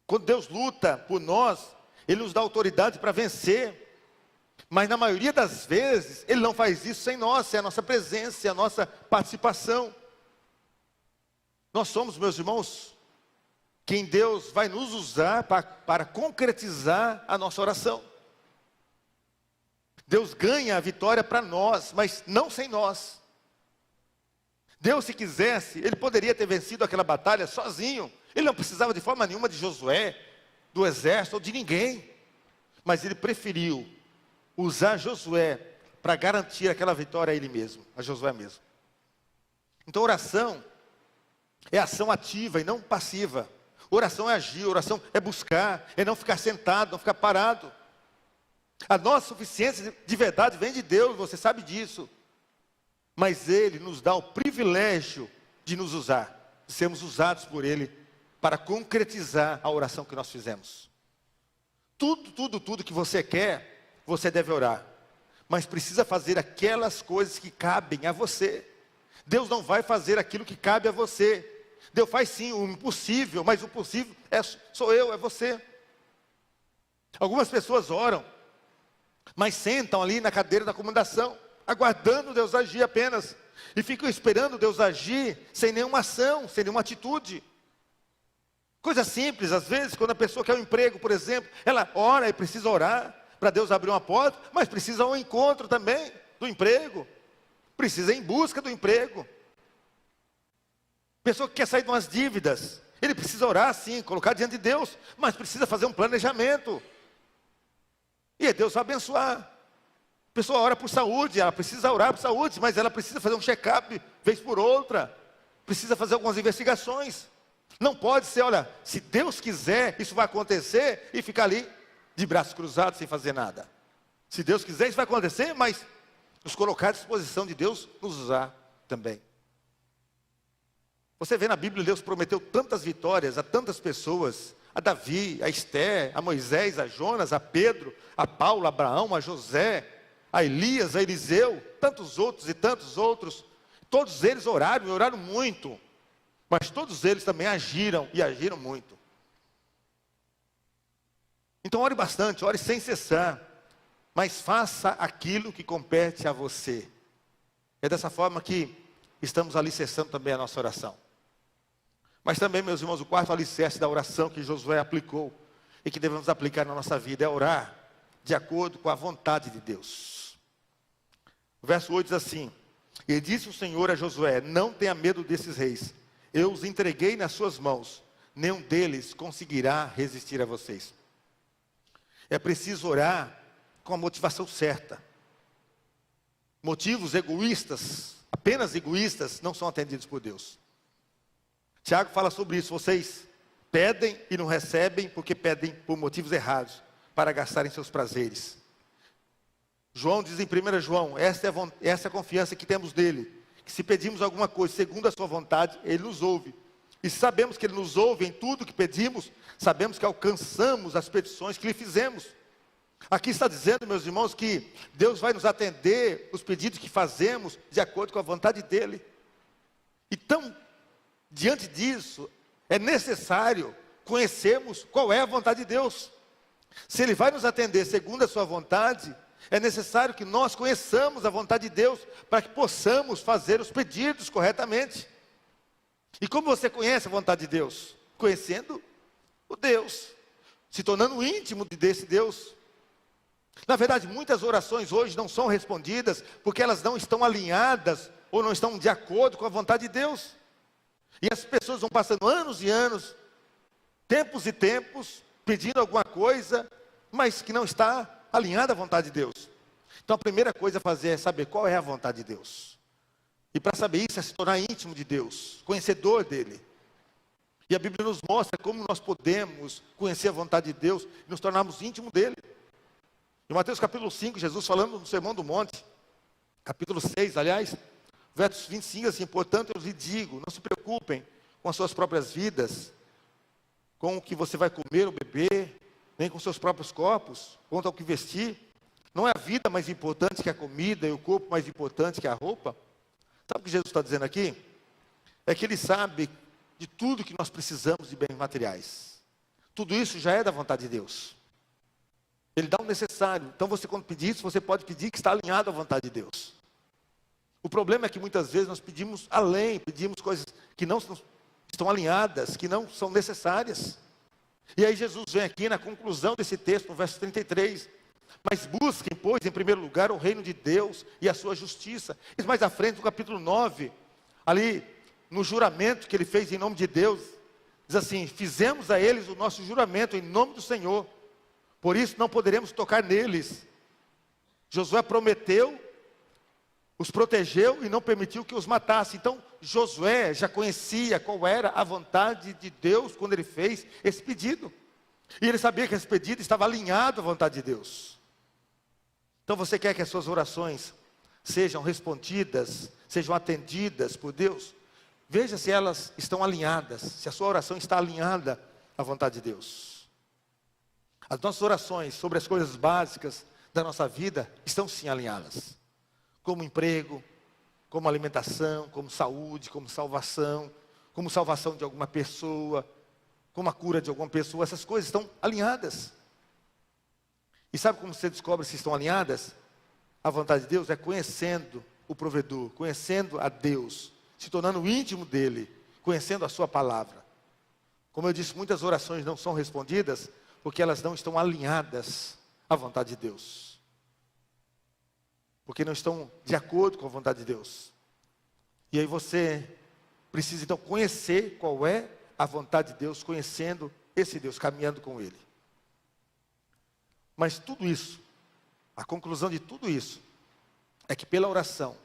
Quando Deus luta por nós, Ele nos dá autoridade para vencer. Mas na maioria das vezes, Ele não faz isso sem nós, sem a nossa presença, sem a nossa participação. Nós somos, meus irmãos, quem Deus vai nos usar para concretizar a nossa oração. Deus ganha a vitória para nós, mas não sem nós. Deus, se quisesse, Ele poderia ter vencido aquela batalha sozinho. Ele não precisava de forma nenhuma de Josué, do exército ou de ninguém. Mas Ele preferiu usar Josué para garantir aquela vitória a Ele mesmo, a Josué mesmo. Então oração é ação ativa e não passiva. Oração é agir, oração é buscar, é não ficar sentado, não ficar parado. A nossa suficiência de verdade vem de Deus, você sabe disso. Mas Ele nos dá o privilégio de nos usar, de sermos usados por Ele para concretizar a oração que nós fizemos. Tudo que você quer, você deve orar. Mas precisa fazer aquelas coisas que cabem a você. Deus não vai fazer aquilo que cabe a você. Deus faz sim o impossível, mas o possível sou eu, é você. Algumas pessoas oram, mas sentam ali na cadeira da acomodação, aguardando Deus agir apenas, e ficam esperando Deus agir sem nenhuma ação, sem nenhuma atitude. Coisa simples, às vezes, quando a pessoa quer um emprego, por exemplo, ela ora e precisa orar para Deus abrir uma porta, mas precisa um encontro também do emprego, precisa ir em busca do emprego. Pessoa que quer sair de umas dívidas, ele precisa orar sim, colocar diante de Deus, mas precisa fazer um planejamento. E Deus vai abençoar. A pessoa ora por saúde, ela precisa orar por saúde, mas ela precisa fazer um check-up, vez por outra. Precisa fazer algumas investigações. Não pode ser, olha, se Deus quiser, isso vai acontecer, e ficar ali, de braços cruzados, sem fazer nada. Se Deus quiser, isso vai acontecer, mas nos colocar à disposição de Deus, nos usar também. Você vê na Bíblia, Deus prometeu tantas vitórias a tantas pessoas, a Davi, a Esther, a Moisés, a Jonas, a Pedro, a Paulo, a Abraão, a José, a Elias, a Eliseu, tantos outros e tantos outros. Todos eles oraram e oraram muito, mas todos eles também agiram e agiram muito. Então ore bastante, ore sem cessar, mas faça aquilo que compete a você. É dessa forma que estamos alicerçando também a nossa oração. Mas também, meus irmãos, o quarto alicerce da oração que Josué aplicou e que devemos aplicar na nossa vida é orar de acordo com a vontade de Deus. O verso 8 diz assim: e disse o Senhor a Josué: não tenha medo desses reis, eu os entreguei nas suas mãos, nenhum deles conseguirá resistir a vocês. É preciso orar com a motivação certa. Motivos egoístas, apenas egoístas, não são atendidos por Deus. Tiago fala sobre isso: vocês pedem e não recebem porque pedem por motivos errados, para gastarem seus prazeres. João diz em 1 João, essa é a confiança que temos nele, que se pedimos alguma coisa segundo a sua vontade, ele nos ouve. E se sabemos que ele nos ouve em tudo que pedimos, sabemos que alcançamos as petições que lhe fizemos. Aqui está dizendo, meus irmãos, que Deus vai nos atender os pedidos que fazemos de acordo com a vontade dele. Então, diante disso, é necessário conhecermos qual é a vontade de Deus. Se ele vai nos atender segundo a sua vontade, é necessário que nós conheçamos a vontade de Deus, para que possamos fazer os pedidos corretamente. E como você conhece a vontade de Deus? Conhecendo o Deus, se tornando íntimo desse Deus. Na verdade, muitas orações hoje não são respondidas, porque elas não estão alinhadas, ou não estão de acordo com a vontade de Deus. E as pessoas vão passando anos e anos, tempos e tempos, pedindo alguma coisa, mas que não está alinhada à vontade de Deus. Então a primeira coisa a fazer é saber qual é a vontade de Deus. E para saber isso é se tornar íntimo de Deus, conhecedor dele. E a Bíblia nos mostra como nós podemos conhecer a vontade de Deus e nos tornarmos íntimos dele. Em Mateus capítulo 5, Jesus falando no Sermão do Monte, capítulo 6, aliás, versos 25, assim: portanto eu lhes digo, não se preocupem com as suas próprias vidas, com o que você vai comer ou beber, nem com seus próprios corpos, quanto ao que vestir. Não é a vida mais importante que a comida, e o corpo mais importante que a roupa? Sabe o que Jesus está dizendo aqui? É que Ele sabe de tudo que nós precisamos de bens materiais. Tudo isso já é da vontade de Deus. Ele dá o necessário. Então você, quando pedir isso, você pode pedir que está alinhado à vontade de Deus. O problema é que muitas vezes nós pedimos além, pedimos coisas que não estão alinhadas, que não são necessárias. E aí Jesus vem aqui na conclusão desse texto, no verso 33, mas busquem, pois, em primeiro lugar o reino de Deus e a sua justiça. E mais à frente, no capítulo 9, ali no juramento que ele fez em nome de Deus, diz assim: fizemos a eles o nosso juramento em nome do Senhor, por isso não poderemos tocar neles. Josué prometeu, os protegeu e não permitiu que os matasse. Então Josué já conhecia qual era a vontade de Deus quando ele fez esse pedido. E ele sabia que esse pedido estava alinhado à vontade de Deus. Então você quer que as suas orações sejam respondidas, sejam atendidas por Deus? Veja se elas estão alinhadas, se a sua oração está alinhada à vontade de Deus. As nossas orações sobre as coisas básicas da nossa vida estão sim alinhadas. Como emprego, como alimentação, como saúde, como salvação de alguma pessoa, como a cura de alguma pessoa. Essas coisas estão alinhadas. E sabe como você descobre se estão alinhadas? A vontade de Deus é conhecendo o provedor, conhecendo a Deus, se tornando íntimo dele, conhecendo a sua palavra. Como eu disse, muitas orações não são respondidas porque elas não estão alinhadas à vontade de Deus. Porque não estão de acordo com a vontade de Deus. E aí você precisa então conhecer qual é a vontade de Deus, conhecendo esse Deus, caminhando com Ele. Mas tudo isso, a conclusão de tudo isso, é que pela oração,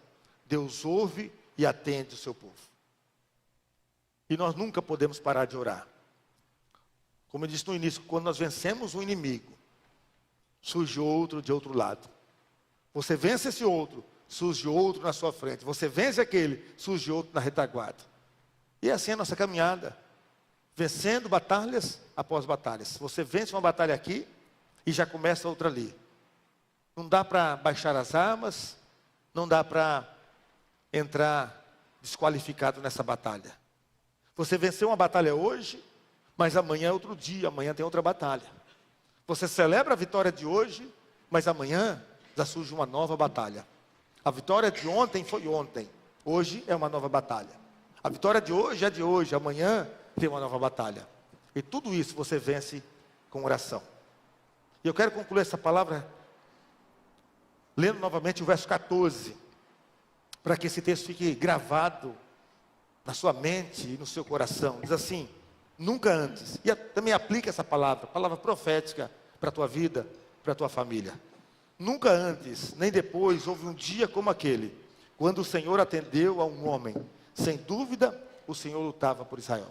Deus ouve e atende o seu povo. E nós nunca podemos parar de orar. Como eu disse no início, quando nós vencemos um inimigo, surge outro de outro lado. Você vence esse outro, surge outro na sua frente. Você vence aquele, surge outro na retaguarda. E assim é a nossa caminhada. Vencendo batalhas após batalhas. Você vence uma batalha aqui e já começa outra ali. Não dá para baixar as armas, não dá para entrar desqualificado nessa batalha. Você venceu uma batalha hoje, mas amanhã é outro dia, amanhã tem outra batalha. Você celebra a vitória de hoje, mas amanhã já surge uma nova batalha. A vitória de ontem foi ontem, hoje é uma nova batalha. A vitória de hoje é de hoje, amanhã tem uma nova batalha. E tudo isso você vence com oração. E eu quero concluir essa palavra lendo novamente o verso 14, para que esse texto fique gravado na sua mente e no seu coração. Diz assim: nunca antes. E também aplica essa palavra profética para a tua vida, para a tua família. Nunca antes, nem depois, houve um dia como aquele, quando o Senhor atendeu a um homem. Sem dúvida, o Senhor lutava por Israel.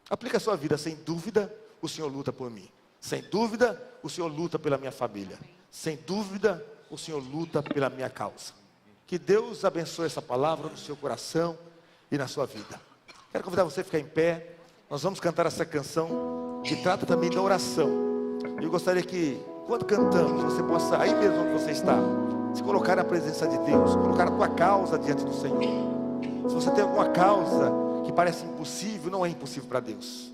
Aplica a sua vida. Sem dúvida, o Senhor luta por mim. Sem dúvida, o Senhor luta pela minha família. Sem dúvida, o Senhor luta pela minha causa. Que Deus abençoe essa palavra no seu coração e na sua vida. Quero convidar você a ficar em pé. Nós vamos cantar essa canção que trata também da oração. Eu gostaria que, enquanto cantamos, você possa, aí mesmo onde você está, se colocar na presença de Deus, colocar a tua causa diante do Senhor. Se você tem alguma causa que parece impossível, não é impossível para Deus.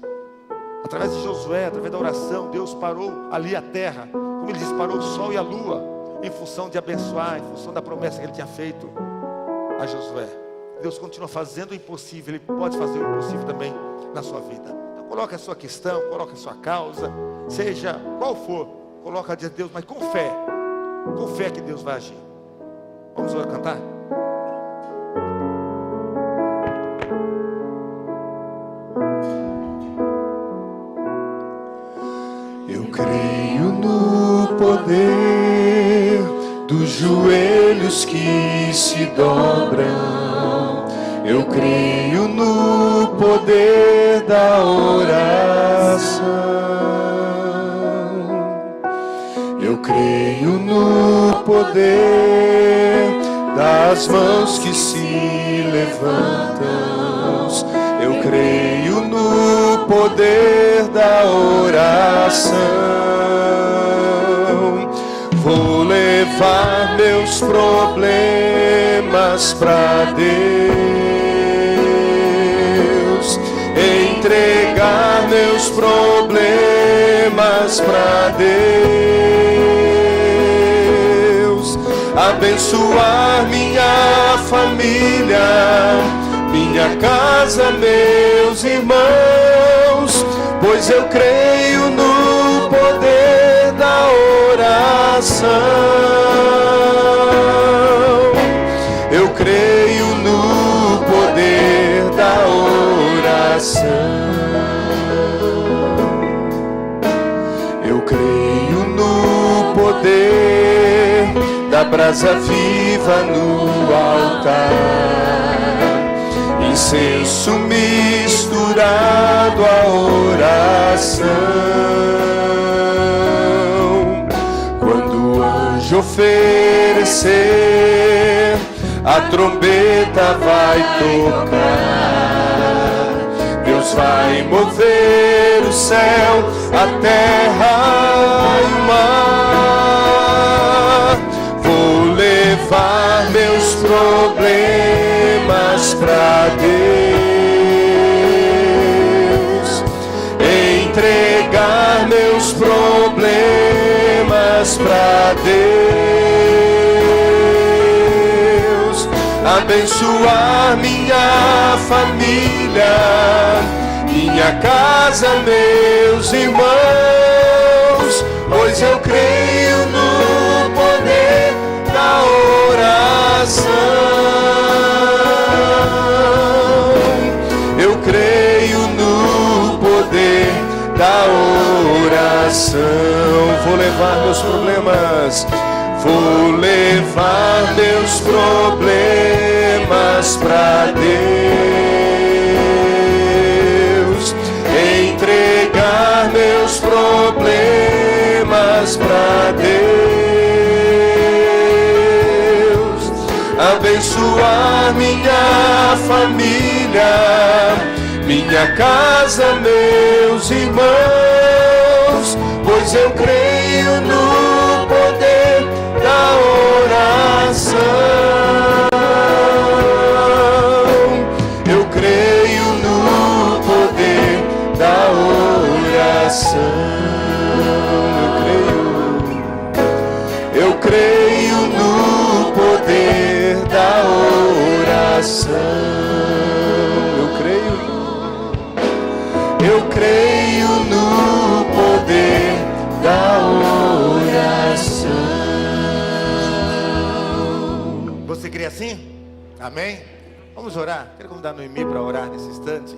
Através de Josué, através da oração, Deus parou ali a terra, como ele disse, parou o sol e a lua, em função de abençoar, em função da promessa que ele tinha feito a Josué. Deus continua fazendo o impossível, Ele pode fazer o impossível também na sua vida. Então coloque a sua questão, coloque a sua causa, seja qual for, coloca diante de Deus, mas com fé que Deus vai agir. Vamos agora cantar? Eu creio no poder dos joelhos que se dobram. Eu creio no poder da oração. Eu creio no poder das mãos que se levantam. Eu creio no poder da oração. Vou levar meus problemas pra Deus, entregar meus problemas pra Deus, abençoar minha família, minha casa, meus irmãos, pois eu creio no poder da oração. Eu creio no poder da oração. Eu creio no poder da brasa viva no altar, incenso misturado à oração. Quando o anjo oferecer, a trombeta vai tocar. Deus vai mover o céu, a terra e o mar. Vou levar meus problemas pra Deus, entregar meus problemas pra Deus, abençoar minha família, minha casa, meus irmãos, pois eu creio no poder da oração. Eu creio no poder da oração. Vou levar meus problemas, vou levar meus problemas pra Deus, entregar meus problemas pra Deus, abençoar minha família, minha casa, meus irmãos, pois eu creio no poder da oração. Eu creio no poder da oração. Eu creio no poder da oração. assim? Amém? Vamos orar. Quero convidar a Noemi para orar nesse instante.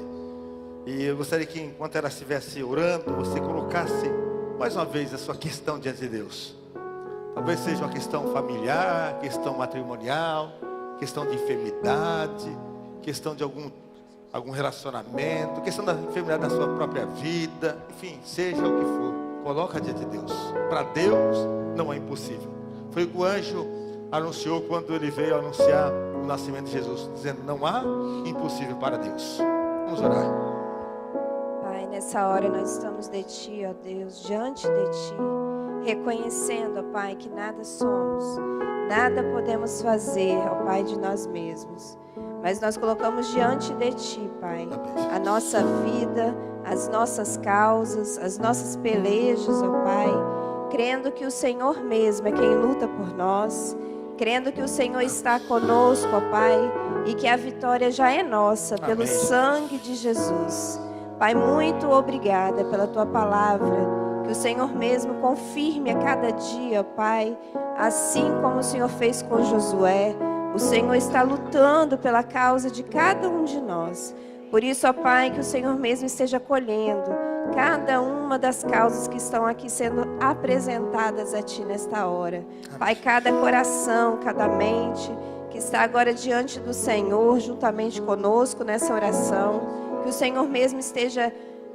E eu gostaria que, enquanto ela estivesse orando, você colocasse mais uma vez a sua questão diante de Deus. Talvez seja uma questão familiar, questão matrimonial, questão de enfermidade, questão de algum relacionamento, questão da enfermidade da sua própria vida, enfim, seja o que for, coloca diante de Deus. Para Deus não é impossível. Foi o que o anjo anunciou quando ele veio anunciar o nascimento de Jesus, dizendo: não há impossível para Deus. Vamos orar. Pai, nessa hora nós estamos de Ti, ó Deus, diante de Ti, reconhecendo, ó Pai, que nada somos, nada podemos fazer, ó Pai, de nós mesmos. Mas nós colocamos diante de Ti, Pai, a nossa vida, as nossas causas, as nossas pelejas, ó Pai, crendo que o Senhor mesmo é quem luta por nós, crendo que o Senhor está conosco, ó Pai, e que a vitória já é nossa pelo sangue de Jesus. Pai, muito obrigada pela Tua palavra, que o Senhor mesmo confirme a cada dia, ó Pai, assim como o Senhor fez com Josué. O Senhor está lutando pela causa de cada um de nós. Por isso, ó Pai, que o Senhor mesmo esteja colhendo cada uma das causas que estão aqui sendo apresentadas a Ti nesta hora. Pai, cada coração, cada mente que está agora diante do Senhor, juntamente conosco nessa oração, que o Senhor mesmo esteja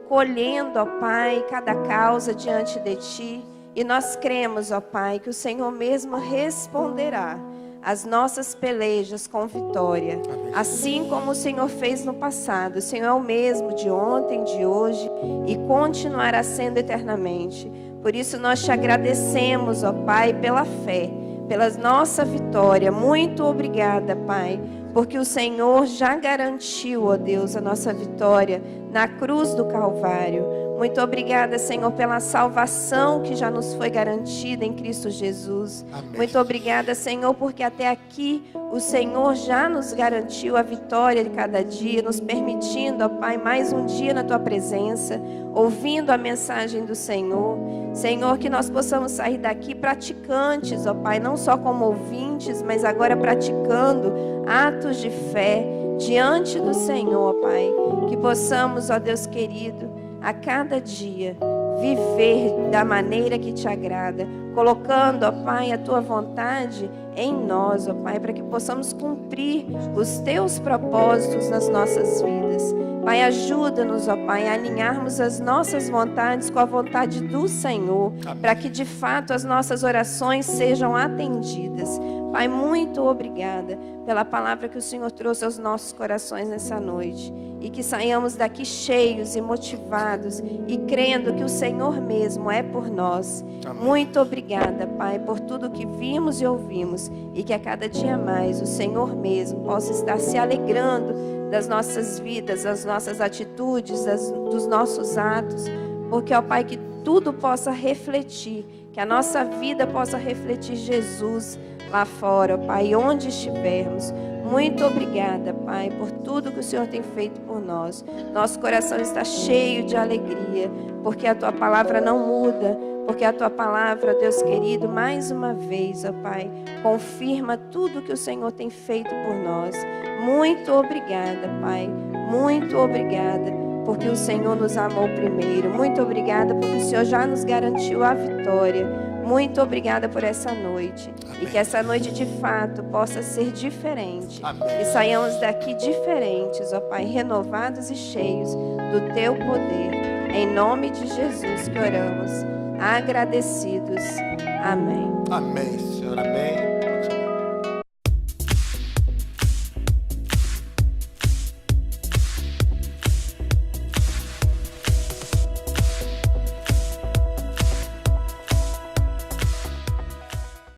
colhendo, ó Pai, cada causa diante de Ti. E nós cremos, ó Pai, que o Senhor mesmo responderá as nossas pelejas com vitória, assim como o Senhor fez no passado. O Senhor é o mesmo de ontem, de hoje e continuará sendo eternamente. Por isso nós Te agradecemos, ó Pai, pela fé, pela nossa vitória. Muito obrigada, Pai, porque o Senhor já garantiu, ó Deus, a nossa vitória na cruz do Calvário. Muito obrigada, Senhor, pela salvação que já nos foi garantida em Cristo Jesus. Amém. Muito obrigada, Senhor, porque até aqui o Senhor já nos garantiu a vitória de cada dia, nos permitindo, ó Pai, mais um dia na Tua presença, ouvindo a mensagem do Senhor. Senhor, que nós possamos sair daqui praticantes, ó Pai, não só como ouvintes, mas agora praticando atos de fé diante do Senhor, ó Pai. Que possamos, ó Deus querido, a cada dia viver da maneira que Te agrada, colocando, ó Pai, a Tua vontade em nós, ó Pai, para que possamos cumprir os Teus propósitos nas nossas vidas. Pai, ajuda-nos, ó Pai, a alinharmos as nossas vontades com a vontade do Senhor, para que de fato as nossas orações sejam atendidas. Pai, muito obrigada pela palavra que o Senhor trouxe aos nossos corações nessa noite. E que saiamos daqui cheios e motivados e crendo que o Senhor mesmo é por nós. Amém. Muito obrigada, Pai, por tudo que vimos e ouvimos. E que a cada dia mais o Senhor mesmo possa estar se alegrando das nossas vidas, das nossas atitudes, dos nossos atos. Porque, ó Pai, que tudo possa refletir, que a nossa vida possa refletir Jesus lá fora, ó Pai, onde estivermos. Muito obrigada, Pai, por tudo que o Senhor tem feito por nós. Nosso coração está cheio de alegria, porque a Tua palavra não muda, porque a Tua palavra, Deus querido, mais uma vez, ó Pai, confirma tudo que o Senhor tem feito por nós. Muito obrigada, Pai, muito obrigada, porque o Senhor nos amou primeiro. Muito obrigada, porque o Senhor já nos garantiu a vitória. Muito obrigada por essa noite. Amém. E que essa noite de fato possa ser diferente. Amém. E saiamos daqui diferentes, ó Pai, renovados e cheios do Teu poder. Em nome de Jesus que oramos, agradecidos. Amém. Amém, Senhor, amém.